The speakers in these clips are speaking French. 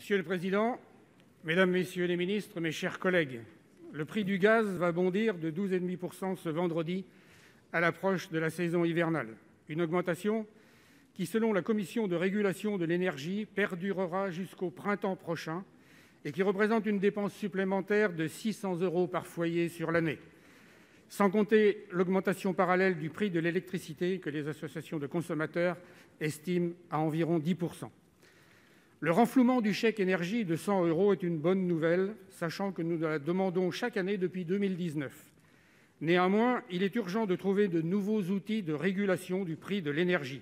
Monsieur le président, mesdames, messieurs les ministres, mes chers collègues, le prix du gaz va bondir de 12,5 % ce vendredi à l'approche de la saison hivernale. Une augmentation qui, selon la Commission de régulation de l'énergie, perdurera jusqu'au printemps prochain et qui représente une dépense supplémentaire de 600 € par foyer sur l'année. Sans compter l'augmentation parallèle du prix de l'électricité que les associations de consommateurs estiment à environ 10 %. Le renflouement du chèque énergie de 100 € est une bonne nouvelle, sachant que nous la demandons chaque année depuis 2019. Néanmoins, il est urgent de trouver de nouveaux outils de régulation du prix de l'énergie.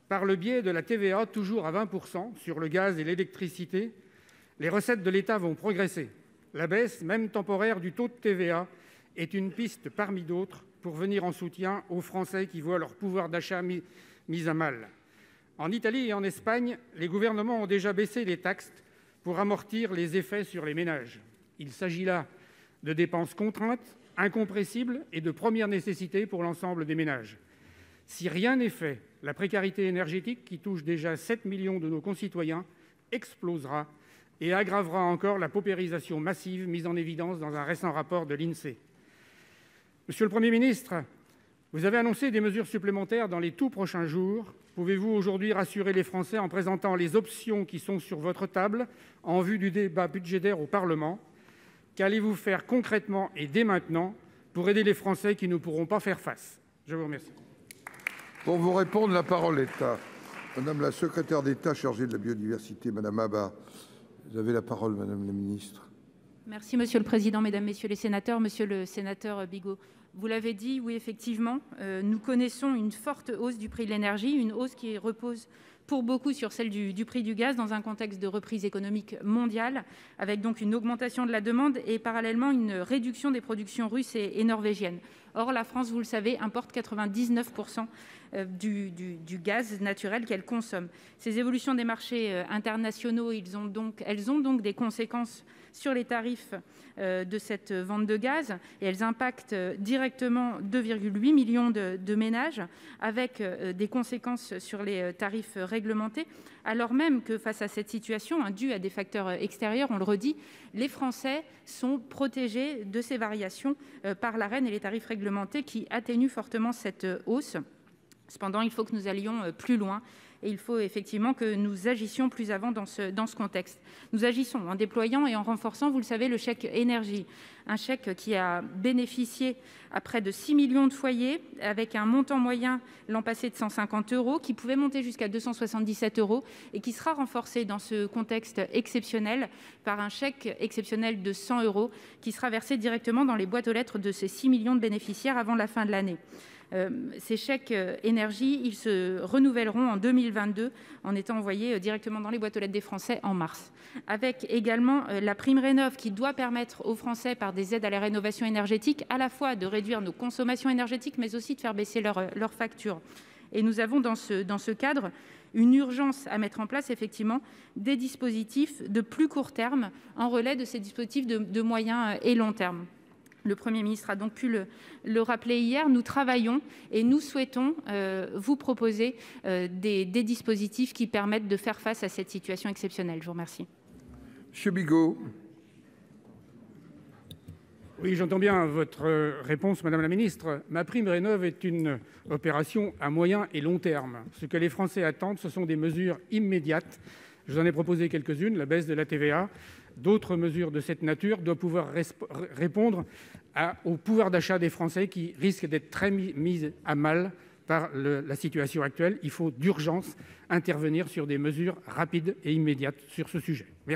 Par le biais de la TVA, toujours à 20 % sur le gaz et l'électricité, les recettes de l'État vont progresser. La baisse, même temporaire, du taux de TVA est une piste parmi d'autres pour venir en soutien aux Français qui voient leur pouvoir d'achat mis à mal. En Italie et en Espagne, les gouvernements ont déjà baissé les taxes pour amortir les effets sur les ménages. Il s'agit là de dépenses contraintes, incompressibles et de première nécessité pour l'ensemble des ménages. Si rien n'est fait, la précarité énergétique, qui touche déjà 7 millions de nos concitoyens, explosera et aggravera encore la paupérisation massive mise en évidence dans un récent rapport de l'Insee. Monsieur le Premier ministre, vous avez annoncé des mesures supplémentaires dans les tout prochains jours. Pouvez-vous aujourd'hui rassurer les Français en présentant les options qui sont sur votre table en vue du débat budgétaire au Parlement ? Qu'allez-vous faire concrètement et dès maintenant pour aider les Français qui ne pourront pas faire face ? Je vous remercie. Pour vous répondre, la parole est à Madame la secrétaire d'État chargée de la biodiversité, Madame Abba. Vous avez la parole, Madame la ministre. Merci, Monsieur le Président, Mesdames, Messieurs les sénateurs. Monsieur le sénateur Bigot, vous l'avez dit, oui, effectivement, nous connaissons une forte hausse du prix de l'énergie, une hausse qui repose pour beaucoup sur celle du prix du gaz dans un contexte de reprise économique mondiale, avec donc une augmentation de la demande et parallèlement une réduction des productions russes et norvégiennes. Or, la France, vous le savez, importe 99 % du gaz naturel qu'elle consomme. Ces évolutions des marchés internationaux, elles ont donc des conséquences sur les tarifs de cette vente de gaz et elles impactent directement 2,8 millions de ménages avec des conséquences sur les tarifs réglementés, alors même que face à cette situation due à des facteurs extérieurs, on le redit, les Français sont protégés de ces variations par l'Arenh et les tarifs réglementés qui atténuent fortement cette hausse. Cependant, il faut que nous allions plus loin et il faut effectivement que nous agissions plus avant dans ce contexte. Nous agissons en déployant et en renforçant, vous le savez, le chèque énergie, un chèque qui a bénéficié à près de 6 millions de foyers avec un montant moyen l'an passé de 150 €, qui pouvait monter jusqu'à 277 € et qui sera renforcé dans ce contexte exceptionnel par un chèque exceptionnel de 100 € qui sera versé directement dans les boîtes aux lettres de ces 6 millions de bénéficiaires avant la fin de l'année. Ces chèques énergie, ils se renouvelleront en 2022 en étant envoyés directement dans les boîtes aux lettres des Français en mars. Avec également la prime Rénov' qui doit permettre aux Français, par des aides à la rénovation énergétique, à la fois de réduire nos consommations énergétiques, mais aussi de faire baisser leurs factures. Et nous avons dans ce cadre une urgence à mettre en place effectivement des dispositifs de plus court terme en relais de ces dispositifs de moyen et long terme. Le Premier ministre a donc pu le rappeler hier, nous travaillons et nous souhaitons vous proposer des dispositifs qui permettent de faire face à cette situation exceptionnelle. Je vous remercie. Monsieur Bigot. Oui, j'entends bien votre réponse, Madame la ministre. MaPrimeRénov' est une opération à moyen et long terme. Ce que les Français attendent, ce sont des mesures immédiates. Je vous en ai proposé quelques-unes, la baisse de la TVA. D'autres mesures de cette nature doivent pouvoir répondre au pouvoir d'achat des Français qui risque d'être très mis à mal par la situation actuelle. Il faut d'urgence intervenir sur des mesures rapides et immédiates sur ce sujet. Merci.